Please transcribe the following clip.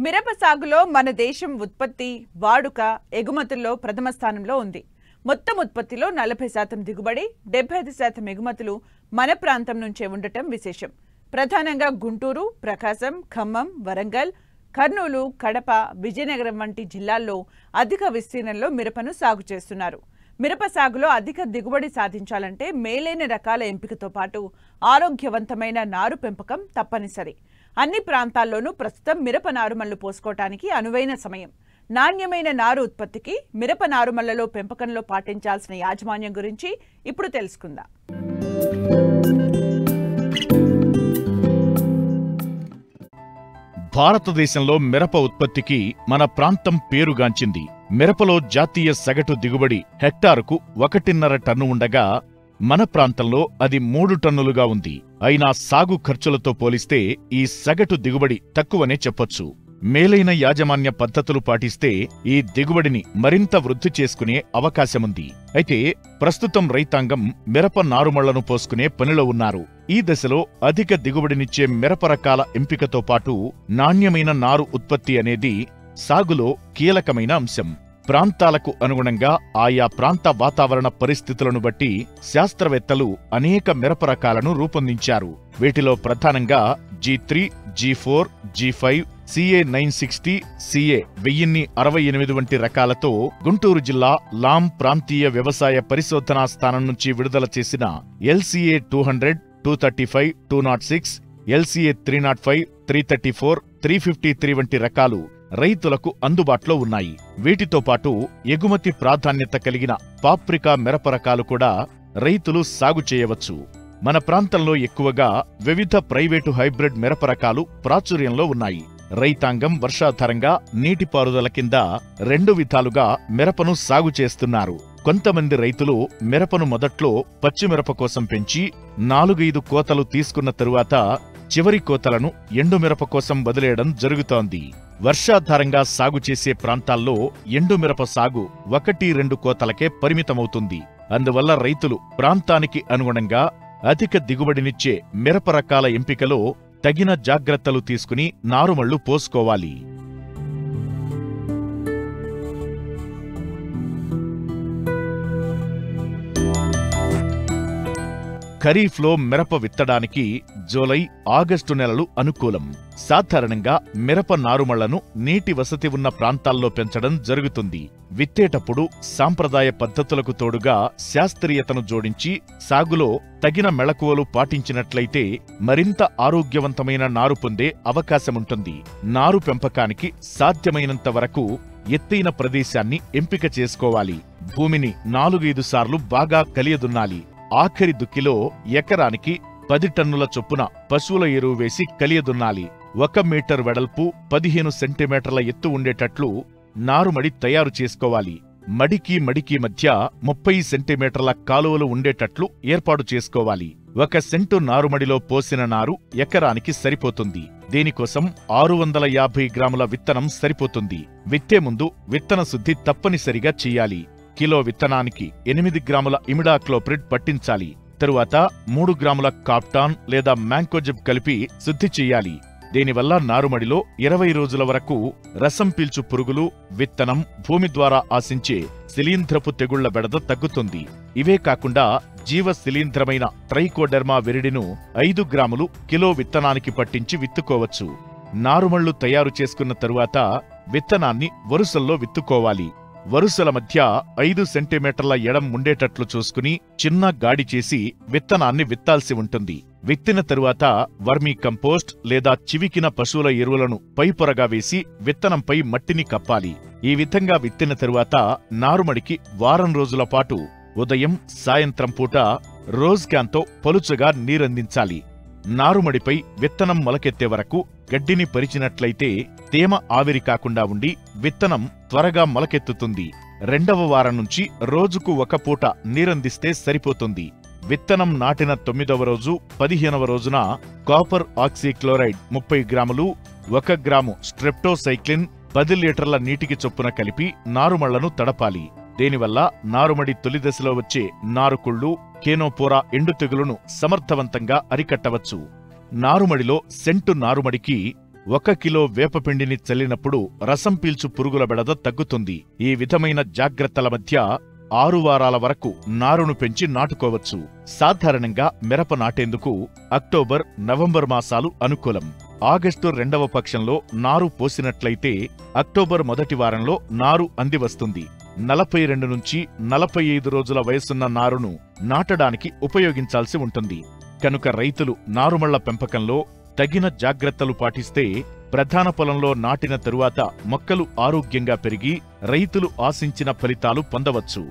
మిరప సాగులో మన దేశం ఉత్పత్తి, వాడుక, ఎగుమతుల్లో ప్రథమ స్థానంలో ఉంది. మొత్తం ఉత్పత్తిలో 40% దిగుబడి, 75% ఎగుమతులు మన ప్రాంతం నుంచే ఉండటం విశేషం. ప్రధానంగా గుంటూరు, ప్రకాశం, ఖమ్మం, వరంగల్, కర్నూలు, కడప, విజయనగరం వంటి జిల్లాల్లో అధిక విస్తీర్ణంలో మిరపను సాగు చేస్తున్నారు. మిరప సాగులో అధిక దిగుబడి సాధించాలంటే మేలైన రకాల ఎంపికతో పాటు ఆరోగ్యవంతమైన నారు పెంపకం తప్పనిసరి. అన్ని ప్రాంతాల్లోనూ ప్రస్తుతం మిరప నారుమళ్లు పోసుకోవటానికి అనువైన సమయం. నాణ్యమైన నారు ఉత్పత్తికి మిరప నారుమళ్లలో పెంపకంలో పాటించాల్సిన యాజమాన్యం గురించి ఇప్పుడు తెలుసుకుందాం. భారతదేశంలో మిరప ఉత్పత్తికి మన ప్రాంతం పేరుగాంచింది. మిరపలో జాతీయ సగటు దిగుబడి హెక్టారుకు 1.5 టన్ను ఉండగా మన ప్రాంతంలో అది 3 టన్నులుగా ఉంది. అయినా సాగు ఖర్చులతో పోలిస్తే ఈ సగటు దిగుబడి తక్కువనే చెప్పొచ్చు. మేలైన యాజమాన్య పద్ధతులు పాటిస్తే ఈ దిగుబడిని మరింత వృద్ధి చేసుకునే అవకాశముంది. అయితే ప్రస్తుతం రైతాంగం మిరప నారుమళ్లను పోసుకునే పనిలో ఉన్నారు. ఈ దశలో అధిక దిగుబడినిచ్చే మిరప రకాల ఎంపికతో పాటు నాణ్యమైన నారు ఉత్పత్తి అనేది సాగులో కీలకమైన అంశం. ప్రాంతాలకు అనుగుణంగా ఆయా ప్రాంత వాతావరణ పరిస్థితులను బట్టి శాస్త్రవేత్తలు అనేక మిరప రకాలను రూపొందించారు. వీటిలో ప్రధానంగా G3, G4, G5, CA 960, CA 1068 వంటి రకాలతో గుంటూరు జిల్లా లాం ప్రాంతీయ వ్యవసాయ పరిశోధనా స్థానం నుంచి విడుదల చేసిన LCA 200, 235, 206, LCA 305, 334, 353 వంటి రకాలు రైతులకు అందుబాటులో ఉన్నాయి. వీటితో పాటు ఎగుమతి ప్రాధాన్యత కలిగిన పాప్రికా మిరప రకాలు కూడా రైతులు సాగు చేయవచ్చు. మన ప్రాంతంలో ఎక్కువగా వివిధ ప్రైవేటు హైబ్రిడ్ మిరప రకాలు ప్రాచుర్యంలో ఉన్నాయి. రైతాంగం వర్షాధారంగా నీటిపారుదల కింద 2 విధాలుగా మిరపను సాగు చేస్తున్నారు. కొంతమంది రైతులు మిరపను మొదట్లో పచ్చిమిరప కోసం పెంచి 4-5 కోతలు తీసుకున్న తరువాత చివరి కోతలను ఎండుమిరప కోసం వదిలేయడం జరుగుతోంది. వర్షాధారంగా సాగు చేసే ప్రాంతాల్లో ఎండుమిరప సాగు 1-2 కోతలకే పరిమితమవుతుంది. అందువల్ల రైతులు ప్రాంతానికి అనుగుణంగా అధిక దిగుబడినిచ్చే మిరప రకాల ఎంపికలో తగిన జాగ్రత్తలు తీసుకుని నారుమళ్లు పోసుకోవాలి. ఖరీఫ్లో మిరప విత్తడానికి జూలై, ఆగస్టు నెలలు అనుకూలం. సాధారణంగా మిరప నారుమళ్లను నీటి వసతి ఉన్న ప్రాంతాల్లో పెంచడం జరుగుతుంది. విత్తేటప్పుడు సాంప్రదాయ పద్ధతులకు తోడుగా శాస్త్రీయతను జోడించి సాగులో తగిన మెళకువలు పాటించినట్లయితే మరింత ఆరోగ్యవంతమైన నారు పొందే అవకాశముంటుంది. నారు పెంపకానికి సాధ్యమైనంత వరకు ఎత్తైన ప్రదేశాన్ని ఎంపిక చేసుకోవాలి. భూమిని 4-5 సార్లు బాగా కలియదున్నాలి. ఆఖరి దుక్కిలో ఎకరానికి 10 టన్నుల చొప్పున పశువుల ఎరువు వేసి కలియదున్నాలి. 1 మీటర్ వెడల్పు, 15 సెంటీమీటర్ల ఎత్తు ఉండేటట్లు నారుమడి తయారు చేసుకోవాలి. మడికి మధ్య 30 సెంటీమీటర్ల కాలువలు ఉండేటట్లు ఏర్పాటు చేసుకోవాలి. 1 సెంటు నారుమడిలో పోసిన నారు ఎకరానికి సరిపోతుంది. దీనికోసం 650 గ్రాముల విత్తనం సరిపోతుంది. విత్తే ముందు విత్తన శుద్ధి తప్పనిసరిగా చెయ్యాలి. కిలో విత్తనానికి 8 గ్రాముల ఇమిడాక్లోప్రిడ్ పట్టించాలి. తరువాత 3 గ్రాముల కాప్టాన్ లేదా మ్యాంకోజెబ్ కలిపి శుద్ధి చెయ్యాలి. దీనివల్ల నారుమడిలో 20 రోజుల వరకు రసం పీల్చు పురుగులు, విత్తనం, భూమి ద్వారా ఆశించే శిలీంధ్రపు తెగుళ్ల బెడద తగ్గుతుంది. ఇవే కాకుండా జీవ శిలీంధ్రమైన ట్రైకోడెర్మా విరిడిను 5 గ్రాములు కిలో విత్తనానికి పట్టించి విత్తుకోవచ్చు. నారుమళ్లు తయారు చేసుకున్న తరువాత విత్తనాన్ని వరుసల్లో విత్తుకోవాలి. వరుసల మధ్య 5 సెంటీమీటర్ల ఎడం ఉండేటట్లు చూసుకుని చిన్న గాడి చేసి విత్తనాన్ని విత్తాల్సి ఉంటుంది. విత్తిన తరువాత వర్మీ కంపోస్ట్ లేదా చివికిన పశువుల ఎరువులను పైపొరగా వేసి విత్తనంపై మట్టిని కప్పాలి. ఈ విధంగా విత్తిన తరువాత నారుమడికి వారం రోజుల పాటు ఉదయం, సాయంత్రం పూట రోజ్ క్యాన్తో పలుచగా నీరందించాలి. నారుమడిపై విత్తనం మొలకెత్తే వరకు గడ్డిని పరిచినట్లయితే తేమ ఆవిరి కాకుండా ఉండి విత్తనం త్వరగా మొలకెత్తుతుంది. 2వ వారం నుంచి రోజుకు 1 పూట నీరందిస్తే సరిపోతుంది. విత్తనం నాటిన 9వ రోజు, 15వ రోజున కాపర్ ఆక్సీక్లోరైడ్ 30 గ్రాములు, 1 గ్రాము స్ట్రెప్టోసైక్లిన్ 10 లీటర్ల నీటికి చొప్పున కలిపి నారుమళ్లను తడపాలి. దీనివల్ల నారుమడి తొలి దశలో వచ్చే నారుకుళ్ళు, కేనోపోరా ఎండు తెగులును సమర్థవంతంగా అరికట్టవచ్చు. నారుమడిలో సెంటు నారుమడికి 1 కిలో వేపపిండిని చల్లినప్పుడు రసం పీల్చు పురుగుల బెడద తగ్గుతుంది. ఈ విధమైన జాగ్రత్తల మధ్య 6 వారాల వరకు నారును పెంచి నాటుకోవచ్చు. సాధారణంగా మిరప నాటేందుకు అక్టోబర్, నవంబర్ మాసాలు అనుకూలం. ఆగస్టు 2వ పక్షంలో నారు పోసినట్లయితే అక్టోబర్ మొదటి వారంలో నారు అందివస్తుంది. 42 నుంచి 45 రోజుల వయసున్న నారును నాటడానికి ఉపయోగించాల్సి ఉంటుంది. కనుక రైతులు నారుమళ్ల పెంపకంలో తగిన జాగ్రత్తలు పాటిస్తే ప్రధాన పొలంలో నాటిన తరువాత మొక్కలు ఆరోగ్యంగా పెరిగి రైతులు ఆశించిన ఫలితాలు పొందవచ్చు.